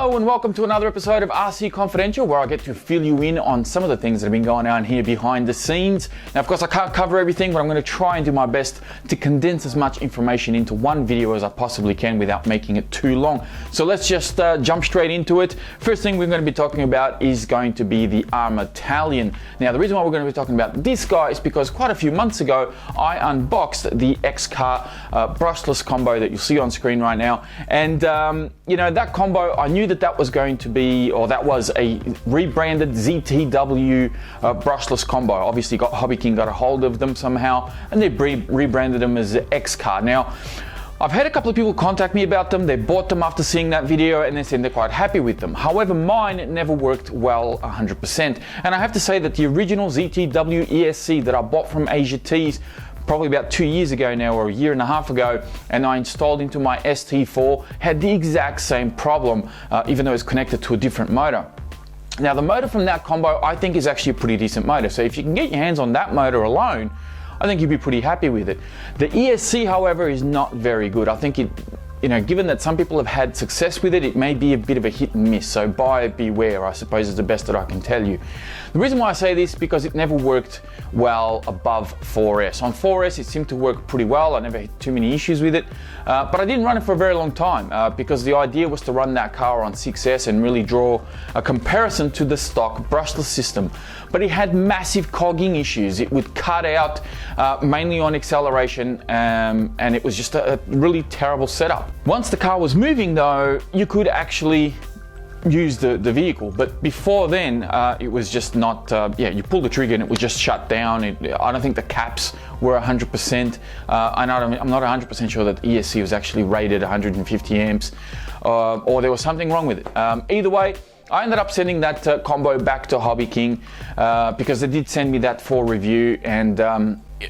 Hello and welcome to another episode of RC Confidential, where I get to fill you in on some of the things that have been going on here behind the scenes. Now, of course, I can't cover everything, but I'm going to try and do my best to condense as much information into one video as I possibly can without making it too long. So let's just jump straight into it. First thing we're going to be talking about is going to be the Arm-Italian. Now, the reason why we're going to be talking about this guy is because quite a few months ago, I unboxed the Excar brushless combo that you see on screen right now. And, you know, that combo, I knew that was going to be, or that was a rebranded ZTW brushless combo. Obviously, Hobbyking got a hold of them somehow, and they rebranded them as Excar. Now, I've had a couple of people contact me about them. They bought them after seeing that video and they said they're quite happy with them. However, mine never worked well 100%. And I have to say that the original ZTW ESC that I bought from Asia Tees probably about 2 years ago now, or a year and a half ago, and I installed into my ST4, had the exact same problem, even though it's connected to a different motor. Now, the motor from that combo, I think, is actually a pretty decent motor. So if you can get your hands on that motor alone, I think you'd be pretty happy with it. The ESC, however, is not very good. I think it, you know, given that some people have had success with it, it may be a bit of a hit and miss. So buyer beware, I suppose, is the best that I can tell you. The reason why I say this is because it never worked well above 4S. On 4S, it seemed to work pretty well. I never had too many issues with it, but I didn't run it for a very long time because the idea was to run that car on 6S and really draw a comparison to the stock brushless system. But it had massive cogging issues. It would cut out mainly on acceleration, and it was just a really terrible setup. Once the car was moving though, you could actually use the vehicle, but before then it was just not, you pull the trigger and it would just shut down. I don't think the caps were 100%, and I'm not 100% sure that ESC was actually rated 150 amps, or there was something wrong with it. Either way, I ended up sending that combo back to Hobbyking because they did send me that for review, and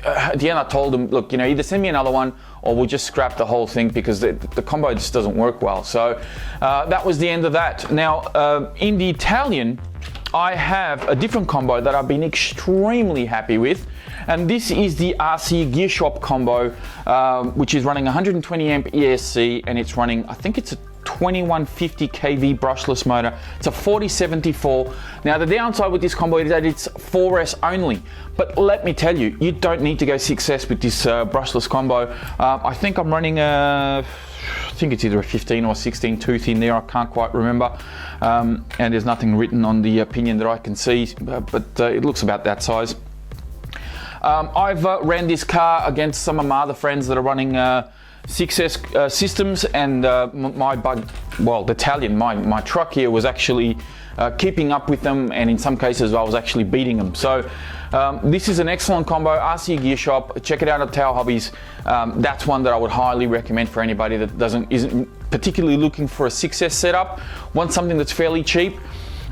at the end I told them, look, you know, either send me another one or we'll just scrap the whole thing because the combo just doesn't work well. So that was the end of that. Now, in the Italian, I have a different combo that I've been extremely happy with, and this is the RC Gear Shop combo, which is running 120 amp ESC, and it's running, I think it's a 2150 kV brushless motor. It's a 4074. Now, the downside with this combo is that it's 4S only, but let me tell you, you don't need to go 6S with this brushless combo. I think I'm running I think it's either a 15 or 16 tooth in there, I can't quite remember, and there's nothing written on the pinion that I can see, but it looks about that size. I've ran this car against some of my other friends that are running 6S systems, and the Italian, my truck here was actually keeping up with them, and in some cases I was actually beating them. So this is an excellent combo, RC Gear Shop. Check it out at Tail Hobbies. That's one that I would highly recommend for anybody that isn't particularly looking for a 6S setup, wants something that's fairly cheap,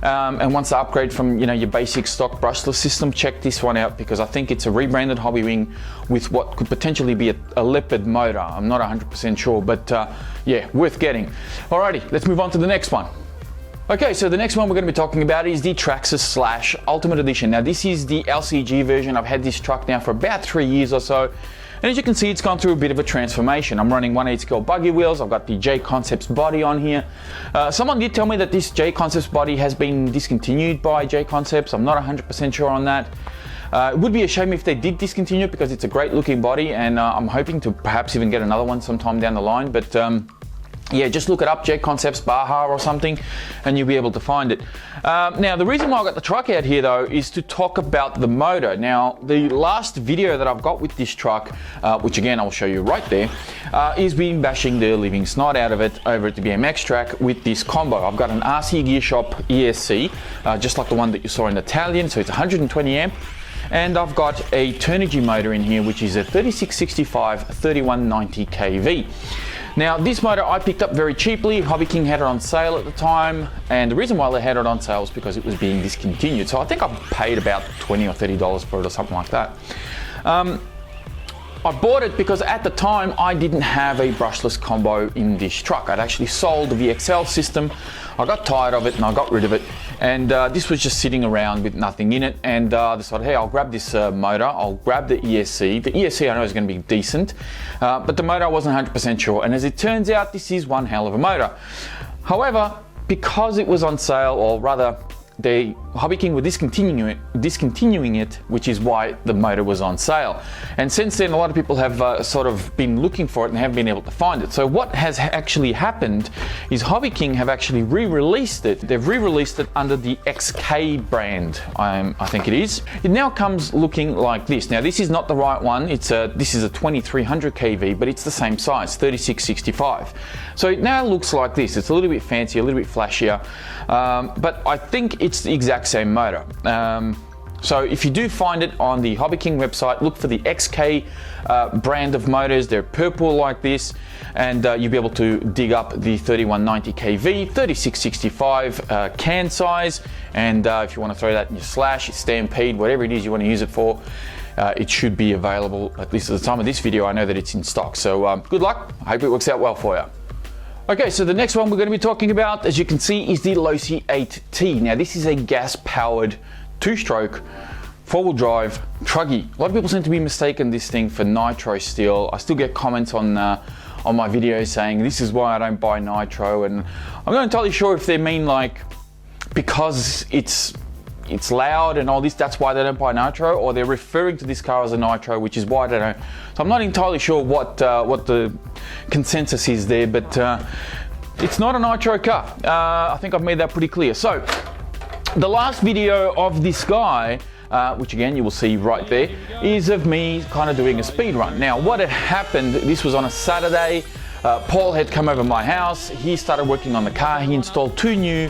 and wants to upgrade from, you know, your basic stock brushless system. Check this one out because I think it's a rebranded Hobbywing with what could potentially be a leopard motor. I'm not 100% sure, but yeah, worth getting. Alrighty, let's move on to the next one. Okay, so the next one we're going to be talking about is the Traxxas Slash Ultimate Edition. Now, this is the LCG version. I've had this truck now for about 3 years or so, and as you can see, it's gone through a bit of a transformation. I'm running 1/8 scale buggy wheels. I've got the J Concepts body on here. Someone did tell me that this J Concepts body has been discontinued by J Concepts. I'm not 100% sure on that. It would be a shame if they did discontinue it because it's a great looking body, and I'm hoping to perhaps even get another one sometime down the line. But yeah, just look it up, J Concepts Baja or something, and you'll be able to find it. Now, the reason why I got the truck out here though is to talk about the motor. Now, the last video that I've got with this truck, which again I'll show you right there, is me bashing the living snot out of it over at the BMX track with this combo. I've got an RC Gear Shop ESC, just like the one that you saw in Italian, so it's 120 amp. And I've got a Turnigy motor in here, which is a 3665 3190 kV. Now, this motor I picked up very cheaply. Hobbyking had it on sale at the time, and the reason why they had it on sale was because it was being discontinued. So I think I paid about $20 or $30 for it or something like that. I bought it because at the time I didn't have a brushless combo in this truck. I'd actually sold the VXL system. I got tired of it and I got rid of it, and this was just sitting around with nothing in it, and I decided, hey, I'll grab this motor, I'll grab the ESC. The ESC I know is going to be decent, but the motor I wasn't 100% sure, and as it turns out, this is one hell of a motor. However, because it was on sale, or rather Hobbyking were discontinuing it, which is why the motor was on sale. And since then, a lot of people have sort of been looking for it and haven't been able to find it. So what has actually happened is Hobbyking have actually re-released it. They've re-released it under the XK brand, I think it is. It now comes looking like this. Now, this is not the right one. This is a 2300 kV, but it's the same size, 3665. So it now looks like this. It's a little bit fancier, a little bit flashier, but I think it's the exact same motor. So if you do find it on the Hobbyking website, look for the XK brand of motors. They're purple like this, and you'll be able to dig up the 3190 kV, 3665 can size, and if you want to throw that in your Slash, your Stampede, whatever it is you want to use it for, it should be available. At least at the time of this video, I know that it's in stock. So good luck. I hope it works out well for you. Okay, so the next one we're going to be talking about, as you can see, is the Losi 8T. Now, this is a gas-powered, two-stroke, four-wheel drive Truggy. A lot of people seem to be mistaken this thing for nitro still. I still get comments on my videos saying this is why I don't buy nitro, and I'm not entirely sure if they mean like because it's loud and all this, that's why they don't buy nitro, or they're referring to this car as a nitro, which is why they don't. So I'm not entirely sure what the consensus is there, but it's not a nitro car. I think I've made that pretty clear. So the last video of this guy, which again you will see right there, is of me kind of doing a speed run. Now, what had happened, this was on a Saturday. Paul had come over my house. He started working on the car. He installed two new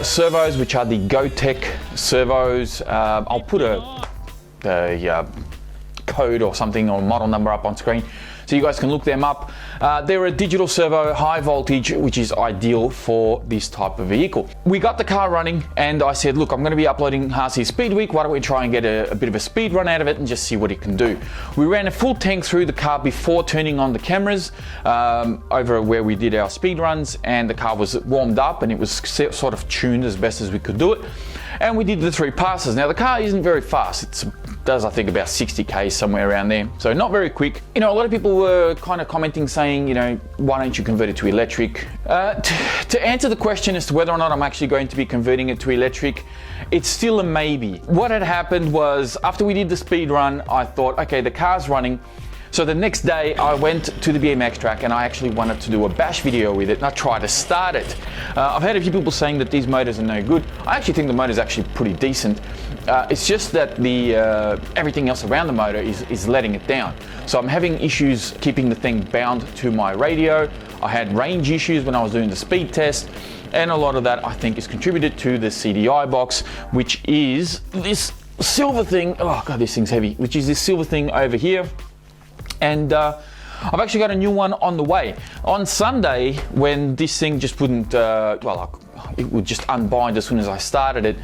servos, which are the GoTech servos. I'll put a code or something or model number up on screen so you guys can look them up. They're a digital servo, high voltage, which is ideal for this type of vehicle. We got the car running, and I said, look, I'm going to be uploading RC Speed Week. Why don't we try and get a bit of a speed run out of it and just see what it can do. We ran a full tank through the car before turning on the cameras over where we did our speed runs, and the car was warmed up and it was sort of tuned as best as we could do it. And we did the 3 passes. Now, the car isn't very fast. It does, I think, about 60 k's, somewhere around there. So not very quick. You know, a lot of people were kind of commenting saying, you know, why don't you convert it to electric? To answer the question as to whether or not I'm actually going to be converting it to electric, it's still a maybe. What had happened was, after we did the speed run, I thought, okay, the car's running. So the next day I went to the BMX track and I actually wanted to do a bash video with it, and I tried to start it. I've had a few people saying that these motors are no good. I actually think the motor is actually pretty decent. It's just that the everything else around the motor is letting it down. So I'm having issues keeping the thing bound to my radio. I had range issues when I was doing the speed test, and a lot of that I think is contributed to the CDI box, which is this silver thing. Oh God, this thing's heavy. Which is this silver thing over here. And I've actually got a new one on the way. On Sunday, when this thing just wouldn't, it would just unbind as soon as I started it,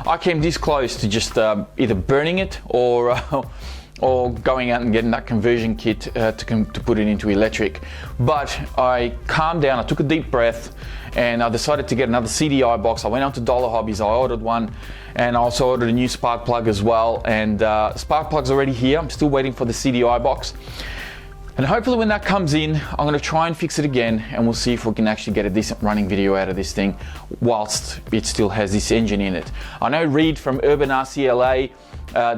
I came this close to just either burning it or going out and getting that conversion kit to put it into electric. But I calmed down, I took a deep breath, and I decided to get another CDI box. I went out to Dollar Hobbies, I ordered one, and I also ordered a new spark plug as well. And spark plug's already here. I'm still waiting for the CDI box. And hopefully when that comes in, I'm going to try and fix it again, and we'll see if we can actually get a decent running video out of this thing whilst it still has this engine in it. I know Reed from Urban RCLA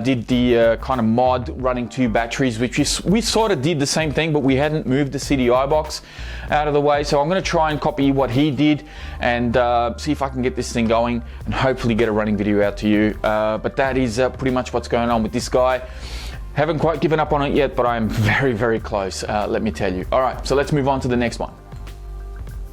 did the kind of mod running 2 batteries, which we sort of did the same thing, but we hadn't moved the CDI box out of the way. So I'm going to try and copy what he did and see if I can get this thing going and hopefully get a running video out to you. But that is pretty much what's going on with this guy. Haven't quite given up on it yet, but I'm very, very close, let me tell you. All right, so let's move on to the next one.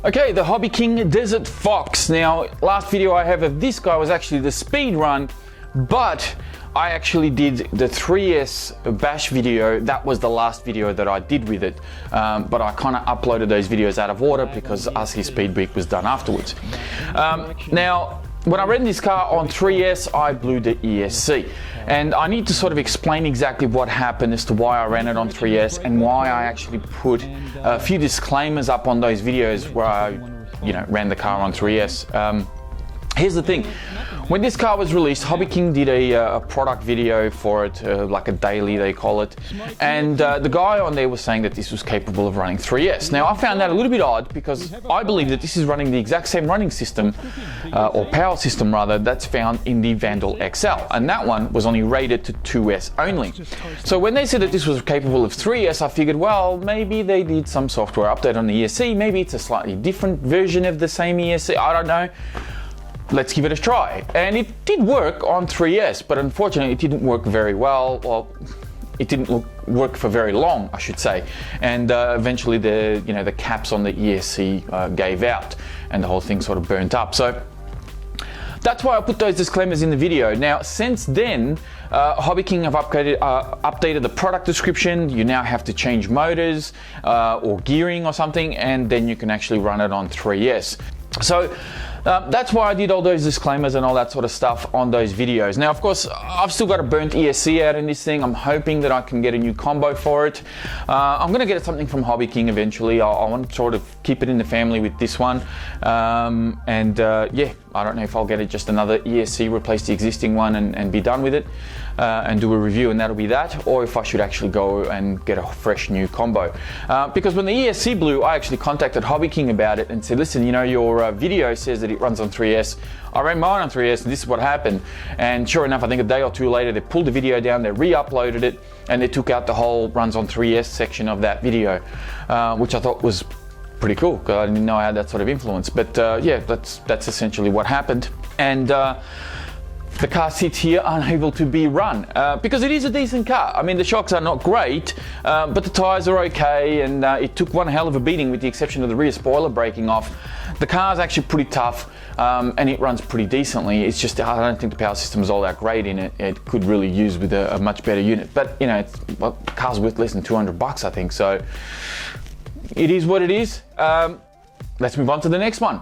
Okay, the Hobbyking Desert Fox. Now, last video I have of this guy was actually the speed run, but I actually did the 3S bash video. That was the last video that I did with it, but I kind of uploaded those videos out of order because RC Speed Week was done afterwards. Now, when I ran this car on 3S, I blew the ESC. And I need to sort of explain exactly what happened as to why I ran it on 3S and why I actually put a few disclaimers up on those videos where I, ran the car on 3S. Here's the thing. When this car was released, Hobbyking did a product video for it, like a daily they call it, and the guy on there was saying that this was capable of running 3S. Now I found that a little bit odd because I believe that this is running the exact same running system, or power system rather, that's found in the Vandal XL, and that one was only rated to 2S only. So when they said that this was capable of 3S, I figured, well, maybe they did some software update on the ESC, maybe it's a slightly different version of the same ESC, I don't know. Let's give it a try. And it did work on 3S, but unfortunately it didn't work very well. Well, it didn't work for very long, I should say. And eventually the caps on the ESC gave out and the whole thing sort of burnt up. So that's why I put those disclaimers in the video. Now, since then, Hobbyking have updated the product description. You now have to change motors or gearing or something, and then you can actually run it on 3S. So that's why I did all those disclaimers and all that sort of stuff on those videos. Now, of course, I've still got a burnt ESC out in this thing. I'm hoping that I can get a new combo for it. I'm going to get something from Hobbyking eventually. I want to sort of keep it in the family with this one. Yeah, I don't know if I'll get it just another ESC, replace the existing one and be done with it and do a review, and that'll be that, or if I should actually go and get a fresh new combo. Because when the ESC blew, I actually contacted Hobbyking about it and said, listen, you know, your video says that it runs on 3S. I ran mine on 3S and this is what happened. And sure enough, I think a day or two later, they pulled the video down, they re-uploaded it, and they took out the whole runs on 3S section of that video, which I thought was pretty cool, because I didn't know I had that sort of influence. But yeah, that's essentially what happened. And the car sits here unable to be run because it is a decent car. I mean, the shocks are not great, but the tires are okay, and it took one hell of a beating with the exception of the rear spoiler breaking off. The car's actually pretty tough, and it runs pretty decently. It's just I don't think the power system is all that great in it. It could really use with a much better unit, but you know, the car's worth less than $200, I think, so it is what it is. Let's move on to the next one.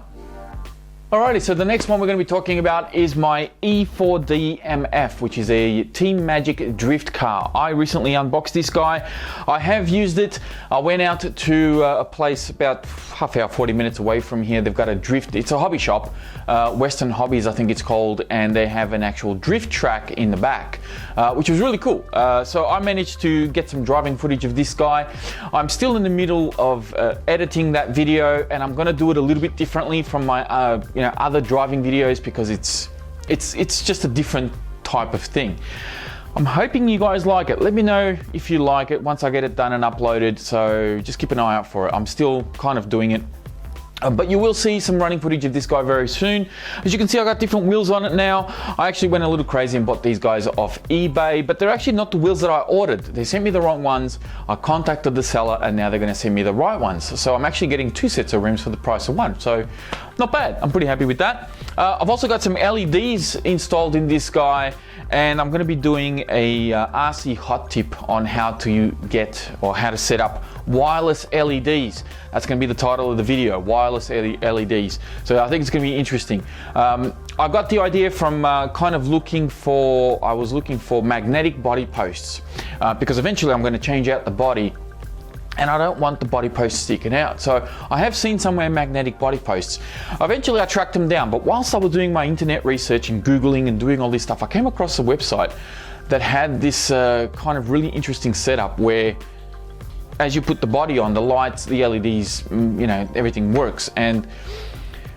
Alrighty, so the next one we're going to be talking about is my Efore DMF, which is a Team Magic drift car. I recently unboxed this guy. I have used it. I went out to a place about half hour, 40 minutes away from here. They've got a drift, it's a hobby shop, Western Hobbies I think it's called, and they have an actual drift track in the back, which was really cool. So I managed to get some driving footage of this guy. I'm still in the middle of editing that video, and I'm going to do it a little bit differently from my other driving videos, because it's just a different type of thing. I'm hoping you guys like it. Let me know if you like it once I get it done and uploaded, so just keep an eye out for it. I'm still kind of doing it. But you will see some running footage of this guy very soon. As you can see, I got different wheels on it now. I actually went a little crazy and bought these guys off eBay, but they're actually not the wheels that I ordered. They sent me the wrong ones. I contacted the seller, and now they're going to send me the right ones. So I'm actually getting 2 sets of rims for the price of 1. So not bad. I'm pretty happy with that. I've also got some LEDs installed in this guy, and I'm going to be doing a RC hot tip on how to get or how to set up wireless LEDs. That's going to be the title of the video, wireless LEDs. So I think it's going to be interesting. I got the idea from kind of I was looking for magnetic body posts, because eventually I'm going to change out the body, and I don't want the body posts sticking out. So I have seen somewhere magnetic body posts. Eventually I tracked them down, but whilst I was doing my internet research and Googling and doing all this stuff, I came across a website that had this kind of really interesting setup where as you put the body on, the lights, the LEDs, you know, everything works. And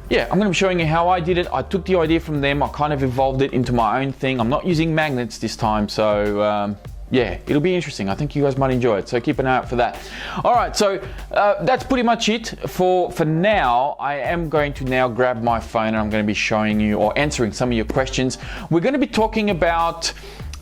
yeah, I'm going to be showing you how I did it. I took the idea from them, I kind of evolved it into my own thing. I'm not using magnets this time, so yeah, it'll be interesting. I think you guys might enjoy it, so keep an eye out for that. All right, so that's pretty much it for now. I am going to now grab my phone, and I'm going to be showing you or answering some of your questions. We're going to be talking about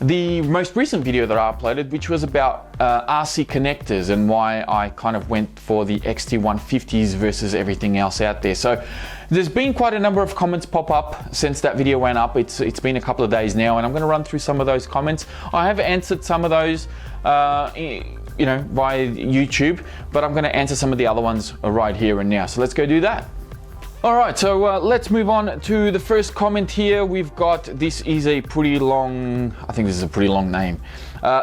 the most recent video that I uploaded, which was about RC connectors and why I kind of went for the XT150s versus everything else out there. So there's been quite a number of comments pop up since that video went up. It's been a couple of days now, and I'm going to run through some of those comments. I have answered some of those you know, via YouTube, but I'm going to answer some of the other ones right here and now. So let's go do that. All right, so let's move on to the first comment here. We've got, this is a pretty long, I think this is a pretty long name.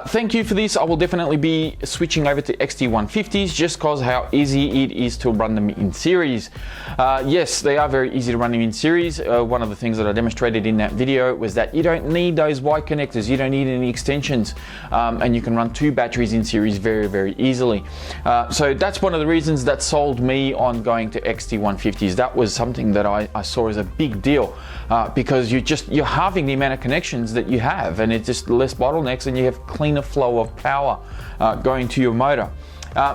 Thank you for this. I will definitely be switching over to XT150s just because how easy it is to run them in series. Yes, they are very easy to run them in series. One of the things that I demonstrated in that video was that you don't need those Y connectors, you don't need any extensions, and you can run 2 batteries in series very, very easily. So that's one of the reasons that sold me on going to XT150s. That was something that I saw as a big deal, because you're halving the amount of connections that you have, and it's just less bottlenecks, and you have cleaner flow of power going to your motor.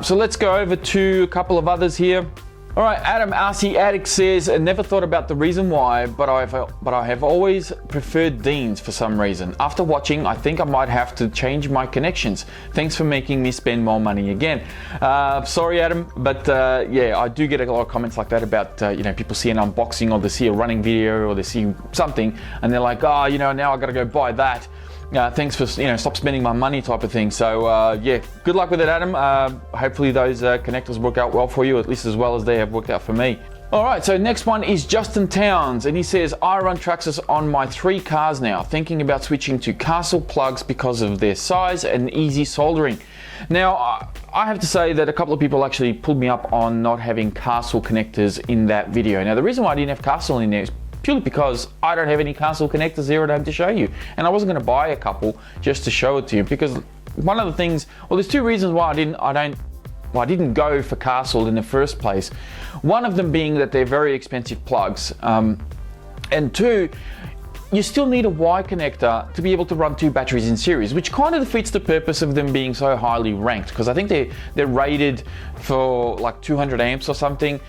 So let's go over to a couple of others here. All right, Adam RC Addict says, I never thought about the reason why, but I have always preferred Deans for some reason. After watching, I think I might have to change my connections. Thanks for making me spend more money again. Sorry, Adam, but yeah, I do get a lot of comments like that about, you know, people see an unboxing or they see a running video or they see something and they're like, oh, you know, now I gotta go buy that. Thanks for, you know, stop spending my money type of thing. So yeah, good luck with it, Adam. Hopefully those connectors work out well for you, at least as well as they have worked out for me. All right, so next one is Justin Towns, and he says, I run Traxxas on my 3 cars now, thinking about switching to Castle plugs because of their size and easy soldering. Now, I have to say that a couple of people actually pulled me up on not having Castle connectors in that video. Now, the reason why I didn't have Castle in there is purely because I don't have any Castle connectors here at home to show you, and I wasn't going to buy a couple just to show it to you, because one of the things, well, there's 2 reasons why I didn't go for Castle in the first place. One of them being that they're very expensive plugs, and 2, you still need a Y connector to be able to run 2 batteries in series, which kind of defeats the purpose of them being so highly ranked, because I think they're rated for like 200 amps or something.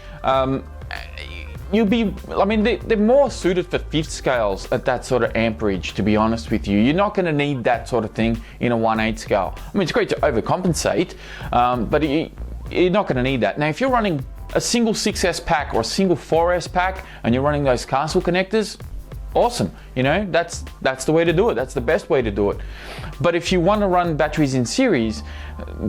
They're more suited for 5th scales at that sort of amperage, to be honest with you. You're not going to need that sort of thing in a 1/8 scale. I mean, it's great to overcompensate, but you're not going to need that. Now, if you're running a single 6S pack or a single 4S pack and you're running those Castle connectors, awesome. You know, that's the way to do it. That's the best way to do it. But if you want to run batteries in series,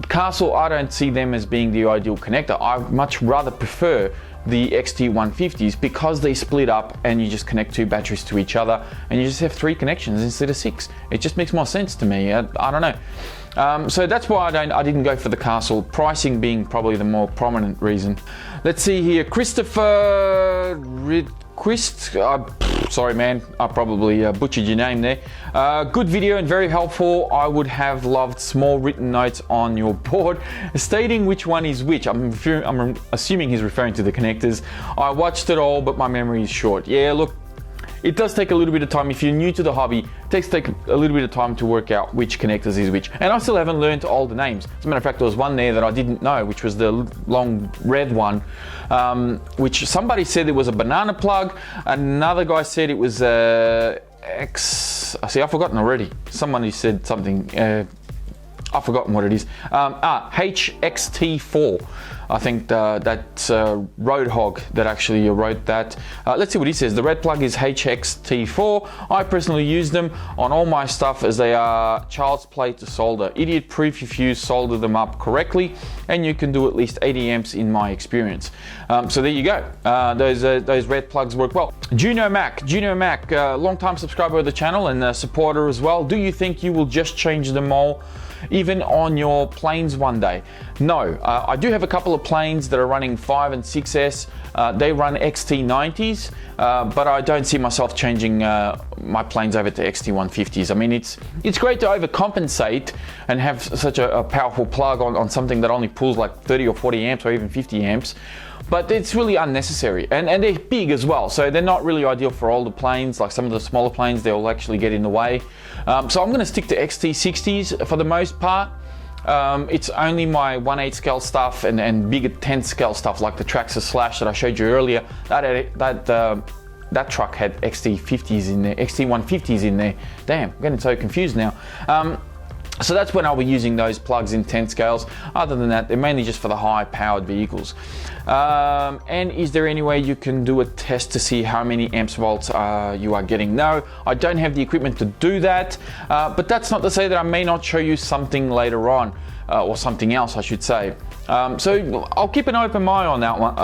Castle, I don't see them as being the ideal connector. I much rather prefer the XT150s because they split up and you just connect 2 batteries to each other and you just have 3 connections instead of 6. It just makes more sense to me. I don't know. So that's why I didn't go for the Castle, pricing being probably the more prominent reason. Let's see here, Christopher sorry man, I probably butchered your name there. Good video and very helpful. I would have loved small written notes on your board stating which one is which. I'm assuming he's referring to the connectors. I watched it all, but my memory is short. Yeah, look, it does take a little bit of time. If you're new to the hobby, it takes a little bit of time to work out which connectors is which. And I still haven't learned all the names. As a matter of fact, there was one there that I didn't know, which was the long red one, which somebody said it was a banana plug. Another guy said it was I've forgotten already. Somebody said something, I've forgotten what it is. HXT4. I think that's Roadhog that actually wrote that. Let's see what he says. The red plug is HXT4. I personally use them on all my stuff as they are child's play to solder. Idiot proof if you solder them up correctly, and you can do at least 80 amps in my experience. So there you go. Those red plugs work well. Juno Mack, long time subscriber of the channel and supporter as well. Do you think you will just change them all even on your planes one day? No, I do have a couple of planes that are running 5 and 6S. They run XT90s, but I don't see myself changing my planes over to XT150s. I mean, it's great to overcompensate and have such a powerful plug on something that only pulls like 30 or 40 amps or even 50 amps. But it's really unnecessary, and they're big as well, so they're not really ideal for older planes. Like some of the smaller planes, they'll actually get in the way. So I'm going to stick to XT60s for the most part. It's only my 1/8 scale stuff and bigger 10 scale stuff like the Traxxas Slash that I showed you earlier. That truck had XT50s in there, XT150s in there. Damn, I'm getting so confused now. So that's when I'll be using those plugs in 10 scales. Other than that, they're mainly just for the high-powered vehicles. And is there any way you can do a test to see how many amps volts you are getting? No, I don't have the equipment to do that, but that's not to say that I may not show you something later on, or something else I should say. So I'll keep an open mind on that one.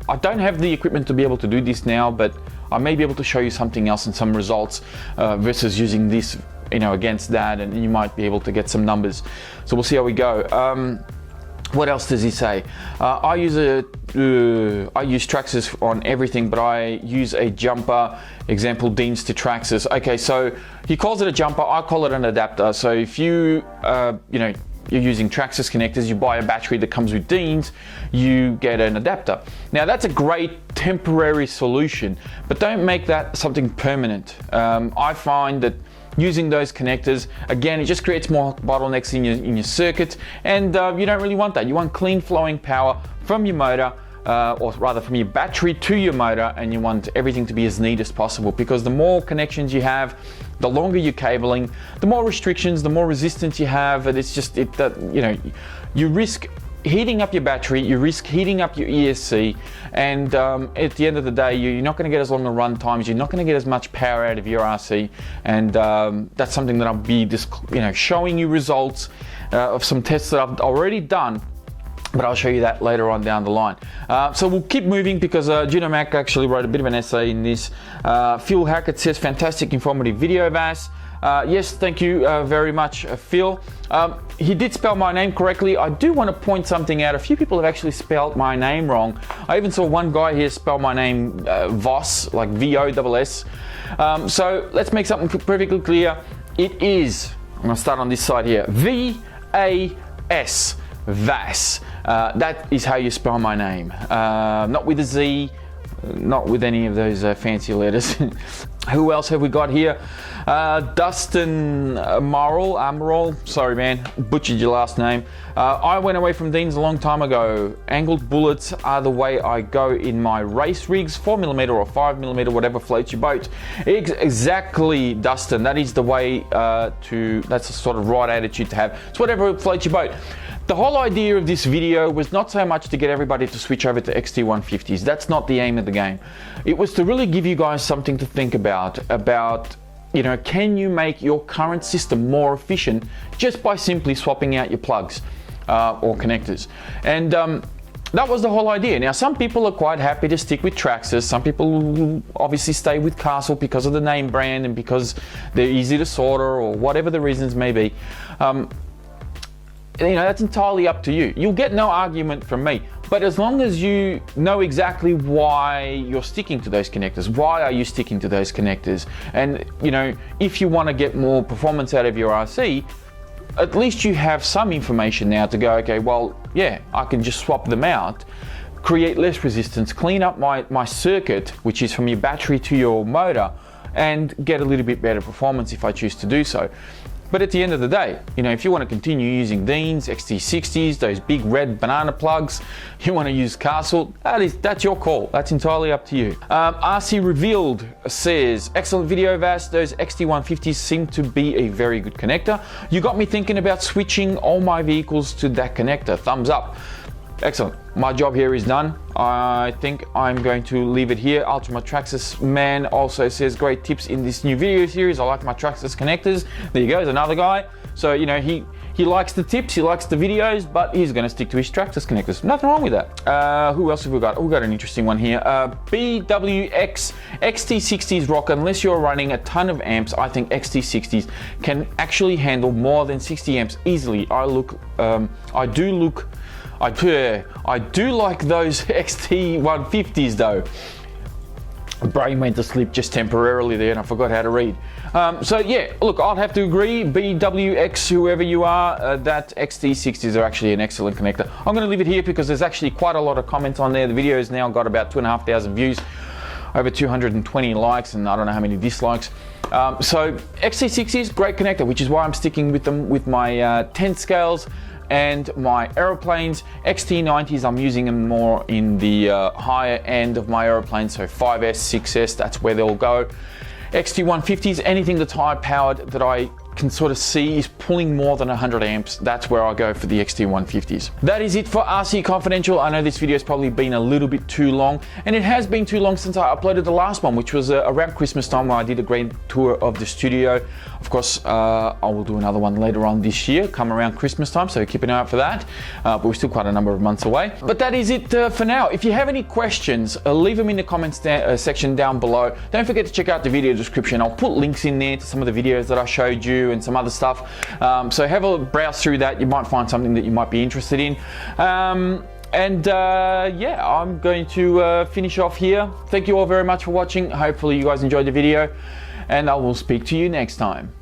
I don't have the equipment to be able to do this now, but I may be able to show you something else and some results versus using this, you know, against that, and you might be able to get some numbers. So we'll see how we go. What else does he say? I use Traxxas on everything, but I use a jumper, example Deans to Traxxas. Okay, so he calls it a jumper, I call it an adapter. So if you, you know, you're using Traxxas connectors, you buy a battery that comes with Deans, you get an adapter. Now that's a great temporary solution, but don't make that something permanent. I find that using those connectors, again, it just creates more bottlenecks in your circuit, and you don't really want that. You want clean flowing power from your motor, or rather from your battery to your motor, and you want everything to be as neat as possible, because the more connections you have, the longer your cabling, the more restrictions, the more resistance you have, and it's just, you know, you risk heating up your battery, you risk heating up your ESC, and at the end of the day, you're not going to get as long a run times, you're not going to get as much power out of your RC, and that's something that I'll be just, you know, showing you results of some tests that I've already done, but I'll show you that later on down the line. So we'll keep moving, because Mack actually wrote a bit of an essay in this. Phil Hackett says, fantastic informative video, Vass. Yes, thank you very much, Phil. He did spell my name correctly. I do want to point something out. A few people have actually spelled my name wrong. I even saw one guy here spell my name Voss, like V-O-S-S. So let's make something perfectly clear. It is, I'm going to start on this side here, V-A-S, Vass. That is how you spell my name. Not with a Z, not with any of those fancy letters. Who else have we got here? Dustin Amaral, sorry man, butchered your last name. I went away from Deans a long time ago. Angled bullets are the way I go in my race rigs, 4mm or 5mm, whatever floats your boat. Exactly, Dustin, that is the way that's the sort of right attitude to have. It's whatever floats your boat. The whole idea of this video was not so much to get everybody to switch over to XT150s. That's not the aim of the game. It was to really give you guys something to think about, you know, can you make your current system more efficient just by simply swapping out your plugs or connectors? And that was the whole idea. Now, some people are quite happy to stick with Traxxas. Some people obviously stay with Castle because of the name brand and because they're easy to solder or whatever the reasons may be. You know, that's entirely up to you. You'll get no argument from me, but as long as you know exactly why you're sticking to those connectors, why are you sticking to those connectors, and you know, if you want to get more performance out of your RC, at least you have some information now to go, okay, well, yeah, I can just swap them out, create less resistance, clean up my circuit, which is from your battery to your motor, and get a little bit better performance if I choose to do so. But at the end of the day, you know, if you want to continue using Deans, XT60s, those big red banana plugs, you want to use Castle, that's your call. That's entirely up to you. RC Revealed says, excellent video, Vass. Those XT150s seem to be a very good connector. You got me thinking about switching all my vehicles to that connector. Thumbs up. Excellent. My job here is done. I think I'm going to leave it here. Ultima Traxxas Man also says great tips in this new video series. I like my Traxxas connectors. There you go, there's another guy. So, you know, he likes the tips, he likes the videos, but he's going to stick to his Traxxas connectors. Nothing wrong with that. Who else have we got? We've got an interesting one here. BWX XT60s rock. Unless you're running a ton of amps, I think XT60s can actually handle more than 60 amps easily. I do like those XT150s though. Brain went to sleep just temporarily there and I forgot how to read. So yeah, look, I'll have to agree, BWX, whoever you are, that XT60s are actually an excellent connector. I'm going to leave it here because there's actually quite a lot of comments on there. The video's now got about 2,500 views, over 220 likes, and I don't know how many dislikes. So XT60s, great connector, which is why I'm sticking with them with my 10 scales and my aeroplanes. XT90s, I'm using them more in the higher end of my aeroplanes, so 5S, 6S, that's where they'll go. XT150s, anything that's high powered that I can sort of see is pulling more than 100 amps, that's where I go for the XT150s. That is it for RC Confidential. I know this video has probably been a little bit too long, and it has been too long since I uploaded the last one, which was around Christmas time, where I did a great tour of the studio. Of course, I will do another one later on this year, come around Christmas time, so keep an eye out for that. But we're still quite a number of months away. But that is it for now. If you have any questions, leave them in the comments section down below. Don't forget to check out the video description. I'll put links in there to some of the videos that I showed you and some other stuff. So have a browse through that. You might find something that you might be interested in. Yeah, I'm going to finish off here. Thank you all very much for watching. Hopefully you guys enjoyed the video, and I will speak to you next time.